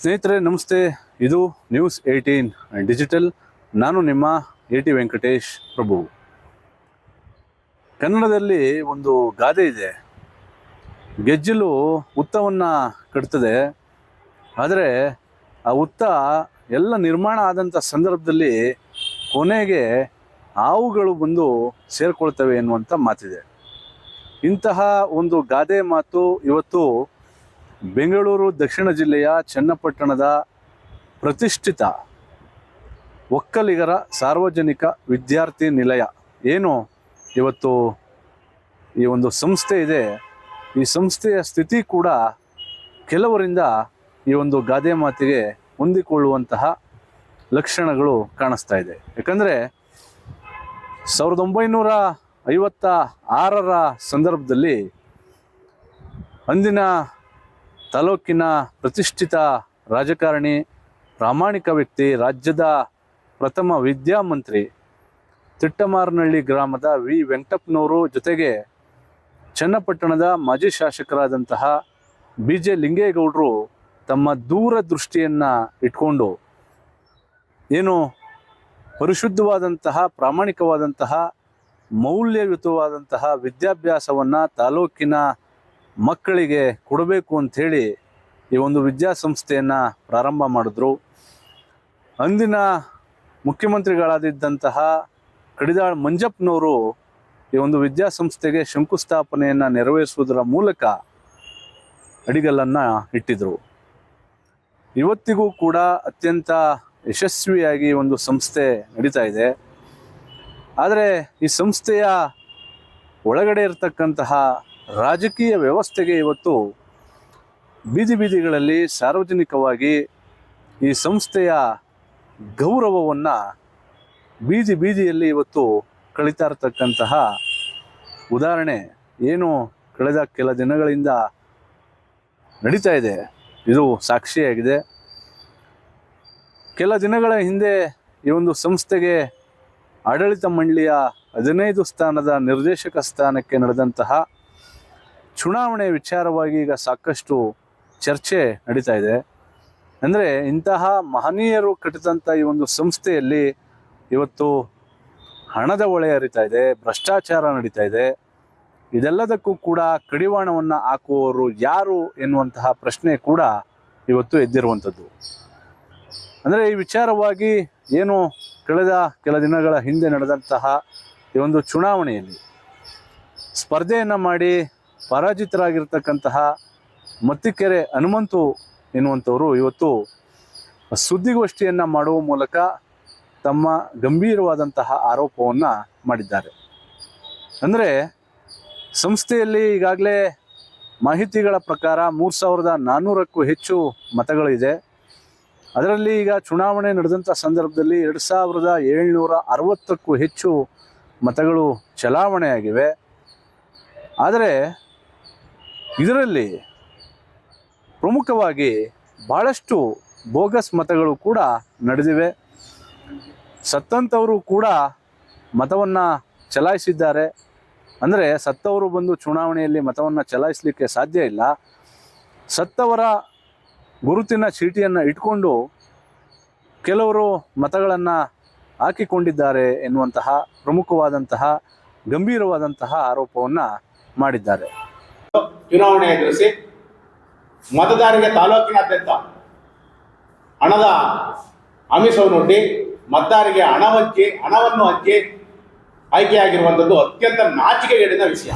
ಸ್ನೇಹಿತರೆ ನಮಸ್ತೆ. ಇದು ನ್ಯೂಸ್ 18 ಡಿಜಿಟಲ್. ನಾನು ನಿಮ್ಮ AT ವೆಂಕಟೇಶ್ ಪ್ರಭು. ಕನ್ನಡದಲ್ಲಿ ಒಂದು ಗಾದೆ ಇದೆ, ಗೆಜ್ಜಲು ಹುತ್ತವನ್ನು ಕಟ್ತದೆ, ಆದರೆ ಆ ಹುತ್ತ ಎಲ್ಲ ನಿರ್ಮಾಣ ಆದಂಥ ಸಂದರ್ಭದಲ್ಲಿ ಕೊನೆಗೆ ಹಾವುಗಳು ಬಂದು ಸೇರಿಕೊಳ್ತವೆ ಎನ್ನುವಂಥ ಮಾತಿದೆ. ಇಂತಹ ಒಂದು ಗಾದೆ ಮಾತು ಇವತ್ತು ಬೆಂಗಳೂರು ದಕ್ಷಿಣ ಜಿಲ್ಲೆಯ ಚನ್ನಪಟ್ಟಣದ ಪ್ರತಿಷ್ಠಿತ ಒಕ್ಕಲಿಗರ ಸಾರ್ವಜನಿಕ ವಿದ್ಯಾರ್ಥಿ ನಿಲಯ ಏನು ಇವತ್ತು ಈ ಒಂದು ಸಂಸ್ಥೆ ಇದೆ, ಈ ಸಂಸ್ಥೆಯ ಸ್ಥಿತಿ ಕೂಡ ಕೆಲವರಿಂದ ಈ ಒಂದು ಗಾದೆ ಮಾತಿಗೆ ಹೊಂದಿಕೊಳ್ಳುವಂತಹ ಲಕ್ಷಣಗಳು ಕಾಣಿಸ್ತಾ ಇದೆ. ಯಾಕಂದರೆ 1956ರ ಸಂದರ್ಭದಲ್ಲಿ ಅಂದಿನ ತಾಲೂಕಿನ ಪ್ರತಿಷ್ಠಿತ ರಾಜಕಾರಣಿ, ಪ್ರಾಮಾಣಿಕ ವ್ಯಕ್ತಿ, ರಾಜ್ಯದ ಪ್ರಥಮ ವಿದ್ಯಾಮಂತ್ರಿ ತಿಟ್ಟಮಾರನಹಳ್ಳಿ ಗ್ರಾಮದ ವಿ ವೆಂಕಟಪ್ಪನವರು ಜೊತೆಗೆ ಚನ್ನಪಟ್ಟಣದ ಮಾಜಿ ಶಾಸಕರಾದಂತಹ BJ ಲಿಂಗೇಗೌಡರು ತಮ್ಮ ದೂರದೃಷ್ಟಿಯನ್ನು ಇಟ್ಕೊಂಡು ಏನು ಪರಿಶುದ್ಧವಾದಂತಹ, ಪ್ರಾಮಾಣಿಕವಾದಂತಹ, ಮೌಲ್ಯಯುತವಾದಂತಹ ವಿದ್ಯಾಭ್ಯಾಸವನ್ನು ತಾಲೂಕಿನ ಮಕ್ಕಳಿಗೆ ಕೊಡಬೇಕು ಅಂಥೇಳಿ ಈ ಒಂದು ವಿದ್ಯಾಸಂಸ್ಥೆಯನ್ನು ಪ್ರಾರಂಭ ಮಾಡಿದ್ರು. ಅಂದಿನ ಮುಖ್ಯಮಂತ್ರಿಗಳಾದಿದ್ದಂತಹ ಕಡಿದಾಳ್ ಮಂಜಪ್ಪನವರು ಈ ಒಂದು ವಿದ್ಯಾಸಂಸ್ಥೆಗೆ ಶಂಕುಸ್ಥಾಪನೆಯನ್ನು ನೆರವೇರಿಸುವುದರ ಮೂಲಕ ಅಡಿಗಲ್ಲನ್ನು ಇಟ್ಟಿದ್ರು. ಇವತ್ತಿಗೂ ಕೂಡ ಅತ್ಯಂತ ಯಶಸ್ವಿಯಾಗಿ ಒಂದು ಸಂಸ್ಥೆ ನಡೀತಾ ಇದೆ. ಆದರೆ ಈ ಸಂಸ್ಥೆಯ ಒಳಗಡೆ ಇರತಕ್ಕಂತಹ ರಾಜಕೀಯ ವ್ಯವಸ್ಥೆಗೆ ಇವತ್ತು ಬೀದಿಗಳಲ್ಲಿ ಸಾರ್ವಜನಿಕವಾಗಿ ಈ ಸಂಸ್ಥೆಯ ಗೌರವವನ್ನು ಬೀದಿಯಲ್ಲಿ ಇವತ್ತು ಕಳೀತಾ ಇರತಕ್ಕಂತಹ ಉದಾಹರಣೆ ಏನು ಕಳೆದ ಕೆಲ ದಿನಗಳಿಂದ ನಡೀತಾ ಇದೆ, ಇದು ಸಾಕ್ಷಿಯಾಗಿದೆ. ಕೆಲ ದಿನಗಳ ಹಿಂದೆ ಈ ಒಂದು ಸಂಸ್ಥೆಗೆ ಆಡಳಿತ ಮಂಡಳಿಯ 15 ಸ್ಥಾನದ ನಿರ್ದೇಶಕ ಸ್ಥಾನಕ್ಕೆ ನಡೆದಂತಹ ಚುನಾವಣೆ ವಿಚಾರವಾಗಿ ಈಗ ಸಾಕಷ್ಟು ಚರ್ಚೆ ನಡೀತಾ ಇದೆ. ಅಂದರೆ ಇಂತಹ ಮಹನೀಯರು ಕಟ್ಟಿದಂಥ ಈ ಒಂದು ಸಂಸ್ಥೆಯಲ್ಲಿ ಇವತ್ತು ಹಣದ ಹೊಳೆ ಹರಿತಾ ಇದೆ, ಭ್ರಷ್ಟಾಚಾರ ನಡೀತಾ ಇದೆ. ಇದೆಲ್ಲದಕ್ಕೂ ಕೂಡ ಕಡಿವಾಣವನ್ನು ಹಾಕುವವರು ಯಾರು ಎನ್ನುವಂತಹ ಪ್ರಶ್ನೆ ಕೂಡ ಇವತ್ತು ಎದ್ದಿರುವಂಥದ್ದು. ಅಂದರೆ ಈ ವಿಚಾರವಾಗಿ ಏನು ಕಳೆದ ಕೆಲ ದಿನಗಳ ಹಿಂದೆ ನಡೆದಂತಹ ಈ ಒಂದು ಚುನಾವಣೆಯಲ್ಲಿ ಸ್ಪರ್ಧೆಯನ್ನು ಮಾಡಿ ಪರಾಜಿತರಾಗಿರ್ತಕ್ಕಂತಹ ಮತ್ತಿಕೆರೆ ಹನುಮಂತು ಎನ್ನುವಂಥವರು ಇವತ್ತು ಸುದ್ದಿಗೋಷ್ಠಿಯನ್ನು ಮಾಡುವ ಮೂಲಕ ತಮ್ಮ ಗಂಭೀರವಾದಂತಹ ಆರೋಪವನ್ನು ಮಾಡಿದ್ದಾರೆ. ಅಂದರೆ ಸಂಸ್ಥೆಯಲ್ಲಿ ಈಗಾಗಲೇ ಮಾಹಿತಿಗಳ ಪ್ರಕಾರ 3400ಕ್ಕೂ ಹೆಚ್ಚು ಮತಗಳಿದೆ. ಅದರಲ್ಲಿ ಈಗ ಚುನಾವಣೆ ನಡೆದಂಥ ಸಂದರ್ಭದಲ್ಲಿ 2760ಕ್ಕೂ ಹೆಚ್ಚು ಮತಗಳು ಚಲಾವಣೆಯಾಗಿವೆ. ಆದರೆ ಇದರಲ್ಲಿ ಪ್ರಮುಖವಾಗಿ ಭಾಳಷ್ಟು ಬೋಗಸ್ ಮತಗಳು ಕೂಡ ನಡೆದಿವೆ. ಸತ್ತಂಥವರು ಕೂಡ ಮತವನ್ನು ಚಲಾಯಿಸಿದ್ದಾರೆ. ಅಂದರೆ ಸತ್ತವರು ಬಂದು ಚುನಾವಣೆಯಲ್ಲಿ ಮತವನ್ನು ಚಲಾಯಿಸಲಿಕ್ಕೆ ಸಾಧ್ಯ ಇಲ್ಲ. ಸತ್ತವರ ಗುರುತಿನ ಚೀಟಿಯನ್ನು ಇಟ್ಕೊಂಡು ಕೆಲವರು ಮತಗಳನ್ನು ಹಾಕಿಕೊಂಡಿದ್ದಾರೆ ಎನ್ನುವಂತಹ ಪ್ರಮುಖವಾದಂತಹ ಗಂಭೀರವಾದಂತಹ ಆರೋಪವನ್ನು ಮಾಡಿದ್ದಾರೆ. ಚುನಾವಣೆ ಎದುರಿಸಿ ಮತದಾರರಿಗೆ ತಾಲೂಕಿನಾದ್ಯಂತ ಹಣದ ಆಮಿಷವನ್ನೊಡ್ಡಿ ಮತದಾರರಿಗೆ ಹಣವನ್ನು ಹಂಚಿ ಆಯ್ಕೆಯಾಗಿರುವಂಥದ್ದು ಅತ್ಯಂತ ನಾಚಿಕೆಗೇಡಿನ ವಿಷಯ.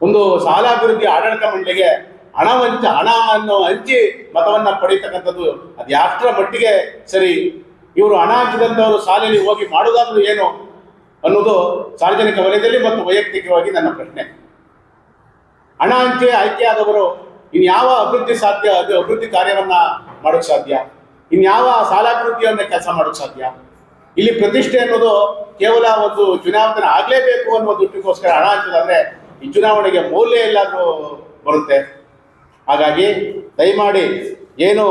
ಒಂದು ಶಾಲಾಭಿವೃದ್ಧಿ ಆಡಳಿತ ಮಂಡಳಿಗೆ ಹಣವನ್ನು ಹಂಚಿ ಮತವನ್ನು ಪಡೀತಕ್ಕಂಥದ್ದು ಅದು ಯಾಷ್ಟರ ಮಟ್ಟಿಗೆ ಸರಿ? ಇವರು ಹಣ ಹಂಚಿದಂಥವರು ಶಾಲೆಯಲ್ಲಿ ಹೋಗಿ ಮಾಡುವುದಾದ್ರೂ ಏನು ಅನ್ನೋದು ಸಾರ್ವಜನಿಕ ವಲಯದಲ್ಲಿ ಮತ್ತು ವೈಯಕ್ತಿಕವಾಗಿ ನನ್ನ ಪ್ರಶ್ನೆ. ಹಣ ಹಂಚಿ ಆಯ್ಕೆಯಾದವರು ಇನ್ಯಾವ ಅಭಿವೃದ್ಧಿ ಕಾರ್ಯವನ್ನ ಮಾಡೋಕ್ಕೆ ಸಾಧ್ಯ? ಇನ್ಯಾವ ಶಾಲಾಭಿವೃದ್ಧಿಯನ್ನ ಕೆಲಸ ಮಾಡೋಕ್ಕೆ ಸಾಧ್ಯ? ಇಲ್ಲಿ ಪ್ರತಿಷ್ಠೆ ಅನ್ನೋದು ಕೇವಲ ಒಂದು ಚುನಾವಣೆ ಆಗಲೇಬೇಕು ಅನ್ನೋ ದೃಷ್ಟಿಗೋಸ್ಕರ ಹಣ ಹಂಚೋದಾದ್ರೆ ಈ ಚುನಾವಣೆಗೆ ಮೌಲ್ಯ ಎಲ್ಲಾದ್ರೂ ಬರುತ್ತೆ. ಹಾಗಾಗಿ ದಯಮಾಡಿ ಏನು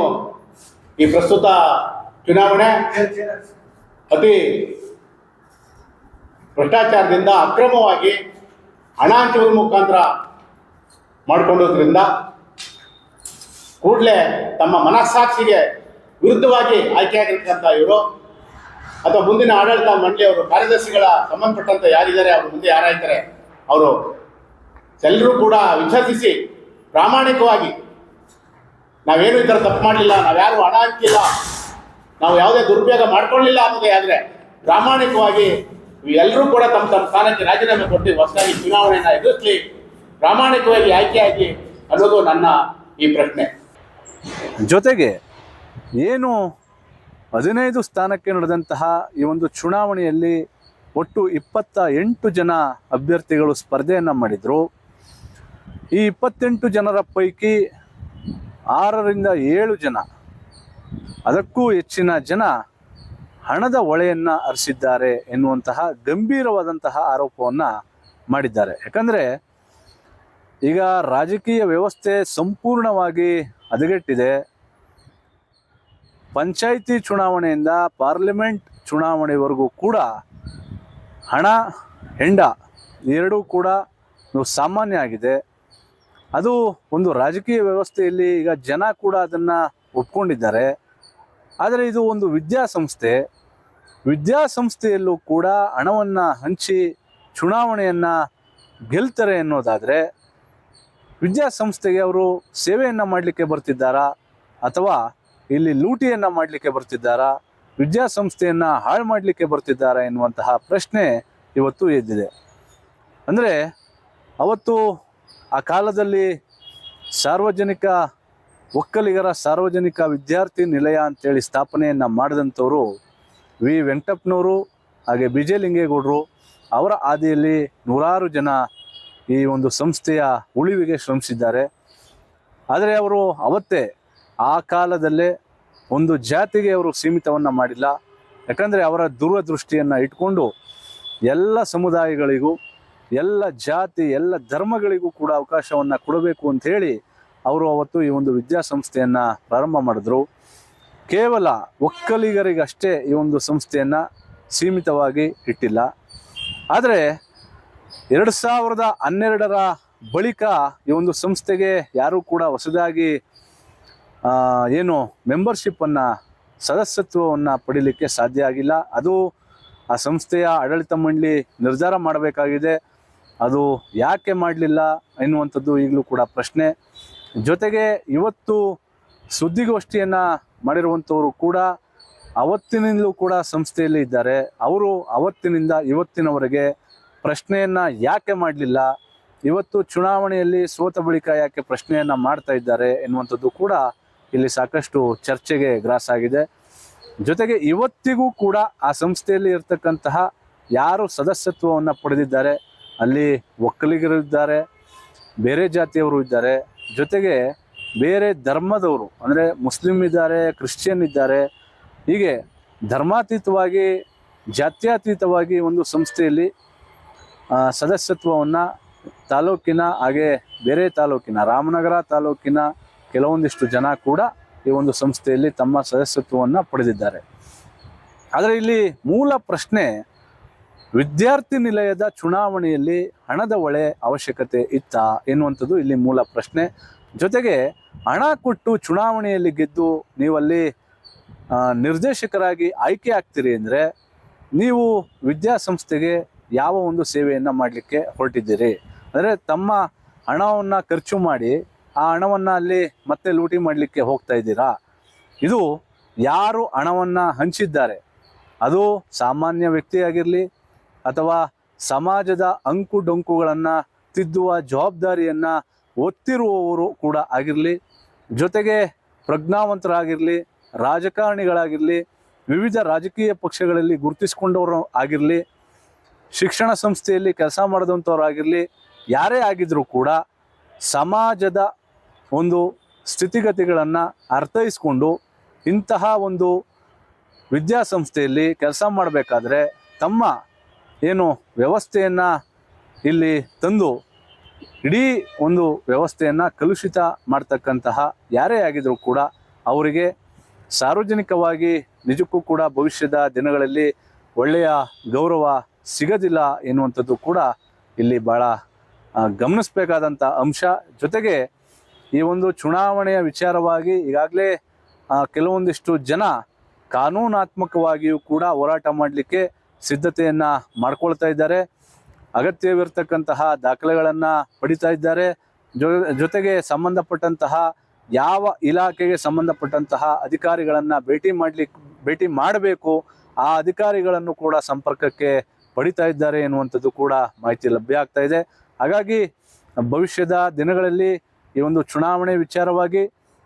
ಈ ಪ್ರಸ್ತುತ ಚುನಾವಣೆ ಅತಿ ಭ್ರಷ್ಟಾಚಾರದಿಂದ ಅಕ್ರಮವಾಗಿ ಹಣ ಹಂಚುವ ಮುಖಾಂತರ ಮಾಡಿಕೊಳ್ಳೋದ್ರಿಂದ ಕೂಡಲೇ ತಮ್ಮ ಮನಸ್ಸಾಕ್ಷಿಗೆ ವಿರುದ್ಧವಾಗಿ ಆಯ್ಕೆಯಾಗಿರ್ತಕ್ಕಂಥ ಇವರು ಅಥವಾ ಮುಂದಿನ ಆಡಳಿತ ಮಂಡಳಿಯವರು ಕಾರ್ಯದರ್ಶಿಗಳ ಸಂಬಂಧಪಟ್ಟಂತೆ ಯಾರಿದ್ದಾರೆ ಅವರು ಮುಂದೆ ಯಾರಾಯ್ತಾರೆ ಅವರು ಎಲ್ಲರೂ ಕೂಡ ವಿಚಾರಿಸಿ ಪ್ರಾಮಾಣಿಕವಾಗಿ ನಾವೇನು ಈ ಥರ ತಪ್ಪು ಮಾಡಲಿಲ್ಲ, ನಾವ್ಯಾರು ಹಣ ಹಾಕಿಲ್ಲ, ನಾವು ಯಾವುದೇ ದುರುಪಯೋಗ ಮಾಡ್ಕೊಳ್ಳಿಲ್ಲ ಅನ್ನೋದೇ ಆದರೆ ಪ್ರಾಮಾಣಿಕವಾಗಿ ಎಲ್ಲರೂ ಕೂಡ ತಮ್ಮ ತಮ್ಮ ಸ್ಥಾನಕ್ಕೆ ರಾಜೀನಾಮೆ ಕೊಟ್ಟು ಹೊಸದಾಗಿ ಚುನಾವಣೆಯನ್ನು ಎದುರಿಸಲಿ, ಪ್ರಾಮಾಣಿಕವಾಗಿ ಆಯ್ಕೆಯಾಗಿ ಅನ್ನೋದು ನನ್ನ ಈ ಪ್ರಶ್ನೆ. ಜೊತೆಗೆ ಏನು 15 ಸ್ಥಾನಕ್ಕೆ ನಡೆದಂತಹ ಈ ಒಂದು ಚುನಾವಣೆಯಲ್ಲಿ ಒಟ್ಟು 28 ಜನ ಅಭ್ಯರ್ಥಿಗಳು ಸ್ಪರ್ಧೆಯನ್ನು ಮಾಡಿದರು. ಈ 28 ಜನರ ಪೈಕಿ 6ರಿಂದ 7 ಜನ, ಅದಕ್ಕೂ ಹೆಚ್ಚಿನ ಜನ ಹಣದ ಹೊಳೆಯನ್ನು ಹರಿಸಿದ್ದಾರೆ ಎನ್ನುವಂತಹ ಗಂಭೀರವಾದಂತಹ ಆರೋಪವನ್ನು ಮಾಡಿದ್ದಾರೆ. ಯಾಕಂದರೆ ಈಗ ರಾಜಕೀಯ ವ್ಯವಸ್ಥೆ ಸಂಪೂರ್ಣವಾಗಿ ಹದಗೆಟ್ಟಿದೆ. ಪಂಚಾಯಿತಿ ಚುನಾವಣೆಯಿಂದ ಪಾರ್ಲಿಮೆಂಟ್ ಚುನಾವಣೆವರೆಗೂ ಕೂಡ ಹಣ ಹೆಂಡ ಎರಡೂ ಕೂಡ ಸಾಮಾನ್ಯ ಆಗಿದೆ. ಅದು ಒಂದು ರಾಜಕೀಯ ವ್ಯವಸ್ಥೆಯಲ್ಲಿ ಈಗ ಜನ ಕೂಡ ಅದನ್ನು ಒಪ್ಕೊಂಡಿದ್ದಾರೆ. ಆದರೆ ಇದು ಒಂದು ವಿದ್ಯಾಸಂಸ್ಥೆಯಲ್ಲೂ ಕೂಡ ಹಣವನ್ನು ಹಂಚಿ ಚುನಾವಣೆಯನ್ನು ಗೆಲ್ತಾರೆ ಅನ್ನೋದಾದರೆ ವಿದ್ಯಾಸಂಸ್ಥೆಗೆ ಅವರು ಸೇವೆಯನ್ನು ಮಾಡಲಿಕ್ಕೆ ಬರ್ತಿದ್ದಾರಾ ಅಥವಾ ಇಲ್ಲಿ ಲೂಟಿಯನ್ನು ಮಾಡಲಿಕ್ಕೆ ಬರ್ತಿದ್ದಾರಾ, ವಿದ್ಯಾಸಂಸ್ಥೆಯನ್ನು ಹಾಳು ಮಾಡಲಿಕ್ಕೆ ಬರ್ತಿದ್ದಾರಾ ಎನ್ನುವಂತಹ ಪ್ರಶ್ನೆ ಇವತ್ತು ಎದ್ದಿದೆ. ಅಂದರೆ ಅವತ್ತು ಆ ಕಾಲದಲ್ಲಿ ಒಕ್ಕಲಿಗರ ಸಾರ್ವಜನಿಕ ವಿದ್ಯಾರ್ಥಿ ನಿಲಯ ಅಂತೇಳಿ ಸ್ಥಾಪನೆಯನ್ನು ಮಾಡಿದಂಥವರು ವಿ ವೆಂಕಟಪ್ಪನವರು ಹಾಗೆ BJ ಲಿಂಗೇಗೌಡರು. ಅವರ ಹಾದಿಯಲ್ಲಿ ನೂರಾರು ಜನ ಈ ಒಂದು ಸಂಸ್ಥೆಯ ಉಳಿವಿಗೆ ಶ್ರಮಿಸಿದ್ದಾರೆ. ಆದರೆ ಅವರು ಅವತ್ತೇ ಆ ಕಾಲದಲ್ಲೇ ಒಂದು ಜಾತಿಗೆ ಅವರು ಸೀಮಿತವನ್ನು ಮಾಡಿಲ್ಲ. ಯಾಕಂದರೆ ಅವರ ದೂರದೃಷ್ಟಿಯನ್ನು ಇಟ್ಕೊಂಡು ಎಲ್ಲ ಸಮುದಾಯಗಳಿಗೂ, ಎಲ್ಲ ಜಾತಿ, ಎಲ್ಲ ಧರ್ಮಗಳಿಗೂ ಕೂಡ ಅವಕಾಶವನ್ನು ಕೊಡಬೇಕು ಅಂತ ಹೇಳಿ ಅವರು ಅವತ್ತು ಈ ಒಂದು ವಿದ್ಯಾಸಂಸ್ಥೆಯನ್ನು ಪ್ರಾರಂಭ ಮಾಡಿದ್ರು. ಕೇವಲ ಒಕ್ಕಲಿಗರಿಗಷ್ಟೇ ಈ ಒಂದು ಸಂಸ್ಥೆಯನ್ನು ಸೀಮಿತವಾಗಿ ಇಟ್ಟಿಲ್ಲ. ಆದರೆ 2012ರ ಬಳಿಕ ಈ ಒಂದು ಸಂಸ್ಥೆಗೆ ಯಾರೂ ಕೂಡ ಹೊಸದಾಗಿ ಮೆಂಬರ್ಶಿಪ್ಪನ್ನು, ಸದಸ್ಯತ್ವವನ್ನು ಪಡೀಲಿಕ್ಕೆ ಸಾಧ್ಯ ಆಗಿಲ್ಲ. ಅದು ಆ ಸಂಸ್ಥೆಯ ಆಡಳಿತ ಮಂಡಳಿ ನಿರ್ಧಾರ ಮಾಡಬೇಕಾಗಿದೆ. ಅದು ಯಾಕೆ ಮಾಡಲಿಲ್ಲ ಎನ್ನುವಂಥದ್ದು ಈಗಲೂ ಕೂಡ ಪ್ರಶ್ನೆ. ಜೊತೆಗೆ ಇವತ್ತು ಸುದ್ದಿಗೋಷ್ಠಿಯನ್ನು ಮಾಡಿರುವಂಥವರು ಕೂಡ ಅವತ್ತಿನಿಂದಲೂ ಕೂಡ ಸಂಸ್ಥೆಯಲ್ಲಿ ಇದ್ದಾರೆ. ಅವರು ಅವತ್ತಿನಿಂದ ಇವತ್ತಿನವರೆಗೆ ಪ್ರಶ್ನೆಯನ್ನು ಯಾಕೆ ಮಾಡಲಿಲ್ಲ, ಇವತ್ತು ಚುನಾವಣೆಯಲ್ಲಿ ಸೋತ ಬಳಿಕ ಯಾಕೆ ಪ್ರಶ್ನೆಯನ್ನು ಮಾಡ್ತಾ ಇದ್ದಾರೆ ಎನ್ನುವಂಥದ್ದು ಕೂಡ ಇಲ್ಲಿ ಸಾಕಷ್ಟು ಚರ್ಚೆಗೆ ಗ್ರಾಸಾಗಿದೆ. ಜೊತೆಗೆ ಇವತ್ತಿಗೂ ಕೂಡ ಆ ಸಂಸ್ಥೆಯಲ್ಲಿ ಇರ್ತಕ್ಕಂತಹ ಯಾರು ಸದಸ್ಯತ್ವವನ್ನು ಪಡೆದಿದ್ದಾರೆ, ಅಲ್ಲಿ ಒಕ್ಕಲಿಗರು ಇದ್ದಾರೆ, ಬೇರೆ ಜಾತಿಯವರು ಇದ್ದಾರೆ, ಜೊತೆಗೆ ಬೇರೆ ಧರ್ಮದವರು ಅಂದರೆ ಮುಸ್ಲಿಮ್ ಇದ್ದಾರೆ, ಕ್ರಿಶ್ಚಿಯನ್ ಇದ್ದಾರೆ. ಹೀಗೆ ಧರ್ಮಾತೀತವಾಗಿ, ಜಾತ್ಯತೀತವಾಗಿ ಒಂದು ಸಂಸ್ಥೆಯಲ್ಲಿ ಸದಸ್ಯತ್ವವನ್ನು ತಾಲೂಕಿನ ಹಾಗೆ ಬೇರೆ ತಾಲೂಕಿನ, ರಾಮನಗರ ತಾಲೂಕಿನ ಕೆಲವೊಂದಿಷ್ಟು ಜನ ಕೂಡ ಈ ಒಂದು ಸಂಸ್ಥೆಯಲ್ಲಿ ತಮ್ಮ ಸದಸ್ಯತ್ವವನ್ನು ಪಡೆದಿದ್ದಾರೆ. ಆದರೆ ಇಲ್ಲಿ ಮೂಲ ಪ್ರಶ್ನೆ, ವಿದ್ಯಾರ್ಥಿ ನಿಲಯದ ಚುನಾವಣೆಯಲ್ಲಿ ಹಣದ ಹೊಳೆ ಅವಶ್ಯಕತೆ ಇತ್ತಾ ಎನ್ನುವಂಥದ್ದು ಇಲ್ಲಿ ಮೂಲ ಪ್ರಶ್ನೆ. ಜೊತೆಗೆ ಹಣ ಕೊಟ್ಟು ಚುನಾವಣೆಯಲ್ಲಿ ಗೆದ್ದು ನೀವಲ್ಲಿ ನಿರ್ದೇಶಕರಾಗಿ ಆಯ್ಕೆ ಆಗ್ತೀರಿ ಅಂದರೆ ನೀವು ವಿದ್ಯಾಸಂಸ್ಥೆಗೆ ಯಾವ ಒಂದು ಸೇವೆಯನ್ನು ಮಾಡಲಿಕ್ಕೆ ಹೊರಟಿದ್ದೀರಿ? ಅಂದರೆ ತಮ್ಮ ಹಣವನ್ನು ಖರ್ಚು ಮಾಡಿ ಆ ಹಣವನ್ನು ಅಲ್ಲಿ ಮತ್ತೆ ಲೂಟಿ ಮಾಡಲಿಕ್ಕೆ ಹೋಗ್ತಾ ಇದ್ದೀರಾ? ಇದು ಯಾರು ಹಣವನ್ನು ಹಂಚಿದ್ದಾರೆ, ಅದು ಸಾಮಾನ್ಯ ವ್ಯಕ್ತಿಯಾಗಿರಲಿ ಅಥವಾ ಸಮಾಜದ ಅಂಕು ಡೊಂಕುಗಳನ್ನು ತಿದ್ದುವ ಜವಾಬ್ದಾರಿಯನ್ನು ಒತ್ತಿರುವವರು ಕೂಡ ಆಗಿರಲಿ, ಜೊತೆಗೆ ಪ್ರಜ್ಞಾವಂತರಾಗಿರಲಿ, ರಾಜಕಾರಣಿಗಳಾಗಿರಲಿ, ವಿವಿಧ ರಾಜಕೀಯ ಪಕ್ಷಗಳಲ್ಲಿ ಗುರುತಿಸಿಕೊಂಡವರು ಆಗಿರಲಿ, ಶಿಕ್ಷಣ ಸಂಸ್ಥೆಯಲ್ಲಿ ಕೆಲಸ ಮಾಡಿದಂಥವ್ರಾಗಿರಲಿ, ಯಾರೇ ಆಗಿದ್ರೂ ಕೂಡ ಸಮಾಜದ ಒಂದು ಸ್ಥಿತಿಗತಿಗಳನ್ನು ಅರ್ಥೈಸ್ಕೊಂಡು ಇಂತಹ ಒಂದು ವಿದ್ಯಾಸಂಸ್ಥೆಯಲ್ಲಿ ಕೆಲಸ ಮಾಡಬೇಕಾದ್ರೆ ತಮ್ಮ ವ್ಯವಸ್ಥೆಯನ್ನು ಇಲ್ಲಿ ತಂದು ಇಡೀ ಒಂದು ವ್ಯವಸ್ಥೆಯನ್ನು ಕಲುಷಿತ ಮಾಡ್ತಕ್ಕಂತಹ ಯಾರೇ ಆಗಿದ್ರೂ ಕೂಡ ಅವರಿಗೆ ಸಾರ್ವಜನಿಕವಾಗಿ ನಿಜಕ್ಕೂ ಕೂಡ ಭವಿಷ್ಯದ ದಿನಗಳಲ್ಲಿ ಒಳ್ಳೆಯ ಗೌರವ ಸಿಗೋದಿಲ್ಲ ಎನ್ನುವಂಥದ್ದು ಕೂಡ ಇಲ್ಲಿ ಭಾಳ ಗಮನಿಸಬೇಕಾದಂಥ ಅಂಶ. ಜೊತೆಗೆ ಈ ಒಂದು ಚುನಾವಣೆಯ ವಿಚಾರವಾಗಿ ಈಗಾಗಲೇ ಕೆಲವೊಂದಿಷ್ಟು ಜನ ಕಾನೂನಾತ್ಮಕವಾಗಿಯೂ ಕೂಡ ಹೋರಾಟ ಮಾಡಲಿಕ್ಕೆ ಸಿದ್ಧತೆಯನ್ನು ಮಾಡ್ಕೊಳ್ತಾ ಇದ್ದಾರೆ. ಅಗತ್ಯವಿರ್ತಕ್ಕಂತಹ ದಾಖಲೆಗಳನ್ನು ಪಡಿತಾ ಇದ್ದಾರೆ. ಜೊತೆಗೆ ಸಂಬಂಧಪಟ್ಟಂತಹ ಯಾವ ಇಲಾಖೆಗೆ ಸಂಬಂಧಪಟ್ಟಂತಹ ಅಧಿಕಾರಿಗಳನ್ನು ಭೇಟಿ ಮಾಡಬೇಕು ಆ ಅಧಿಕಾರಿಗಳನ್ನು ಕೂಡ ಸಂಪರ್ಕಕ್ಕೆ ಪಡಿತಾ ಇದ್ದಾರೆ ಎನ್ನುವಂಥದ್ದು ಕೂಡ ಮಾಹಿತಿ ಲಭ್ಯ ಆಗ್ತಾ ಇದೆ. ಹಾಗಾಗಿ ಭವಿಷ್ಯದ ದಿನಗಳಲ್ಲಿ ಈ ಒಂದು ಚುನಾವಣೆ ವಿಚಾರವಾಗಿ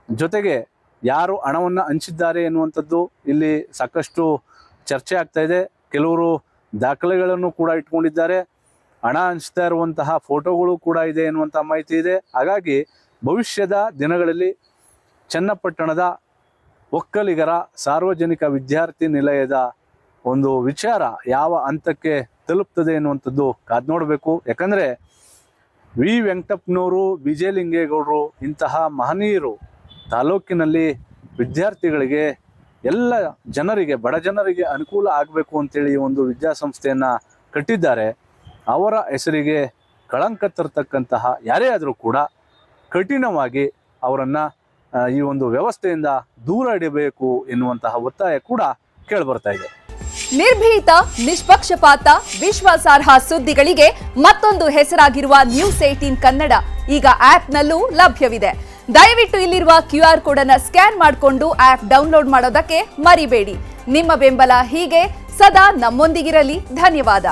ಜೊತೆಗೆ ಯಾರು ಹಣವನ್ನು ಹಂಚಿದ್ದಾರೆ ಎನ್ನುವಂಥದ್ದು ಇಲ್ಲಿ ಸಾಕಷ್ಟು ಚರ್ಚೆ ಆಗ್ತಾ ಇದೆ. ಕೆಲವರು ದಾಖಲೆಗಳನ್ನು ಕೂಡ ಇಟ್ಕೊಂಡಿದ್ದಾರೆ, ಹಣ ಹಂಚ್ತಾ ಇರುವಂತಹ ಫೋಟೋಗಳು ಕೂಡ ಇದೆ ಎನ್ನುವಂಥ ಮಾಹಿತಿ ಇದೆ. ಹಾಗಾಗಿ ಭವಿಷ್ಯದ ದಿನಗಳಲ್ಲಿ ಚನ್ನಪಟ್ಟಣದ ಒಕ್ಕಲಿಗರ ಸಾರ್ವಜನಿಕ ವಿದ್ಯಾರ್ಥಿ ನಿಲಯದ ಒಂದು ವಿಚಾರ ಯಾವ ಹಂತಕ್ಕೆ ತಲುಪ್ತದೆ ಎನ್ನುವಂಥದ್ದು ಕಾದು ನೋಡಬೇಕು. ಯಾಕಂದರೆ ವಿ ವೆಂಕಟಪ್ಪನವರು, ವಿಜಯಲಿಂಗೇಗೌಡರು ಇಂತಹ ಮಹನೀಯರು ತಾಲೂಕಿನಲ್ಲಿ ವಿದ್ಯಾರ್ಥಿಗಳಿಗೆ ಎಲ್ಲ ಜನರಿಗೆ, ಬಡ ಜನರಿಗೆ ಅನುಕೂಲ ಆಗಬೇಕು ಅಂತೇಳಿ ಒಂದು ವಿದ್ಯಾಸಂಸ್ಥೆಯನ್ನು ಕಟ್ಟಿದ್ದಾರೆ. ಅವರ ಹೆಸರಿಗೆ ಕಳಂಕ ತರತಕ್ಕಂತಹ ಯಾರೇ ಆದರೂ ಕೂಡ ಕಠಿಣವಾಗಿ ಅವರನ್ನು ಈ ಒಂದು ವ್ಯವಸ್ಥೆಯಿಂದ ದೂರ ಇಡಬೇಕು ಎನ್ನುವಂತಹ ಒತ್ತಾಯ ಕೂಡ ಕೇಳಿಬರ್ತಾ ಇದೆ. ನಿರ್ಭೀತ, ನಿಷ್ಪಕ್ಷಪಾತ, ವಿಶ್ವಾಸಾರ್ಹ ಸುದ್ದಿಗಳಿಗೆ ಮತ್ತೊಂದು ಹೆಸರಾಗಿರುವ News18 ಕನ್ನಡ ಈಗ ಆಪ್ನಲ್ಲೂ ಲಭ್ಯವಿದೆ. ದಯವಿಟ್ಟು ಇಲ್ಲಿರುವ QR ಕೋಡ್ ಅನ್ನು ಸ್ಕ್ಯಾನ್ ಮಾಡಿಕೊಂಡು ಆಪ್ ಡೌನ್ಲೋಡ್ ಮಾಡೋದಕ್ಕೆ ಮರಿಬೇಡಿ. ನಿಮ್ಮ ಬೆಂಬಲ ಹೀಗೆ ಸದಾ ನಮ್ಮೊಂದಿಗಿರಲಿ. ಧನ್ಯವಾದ.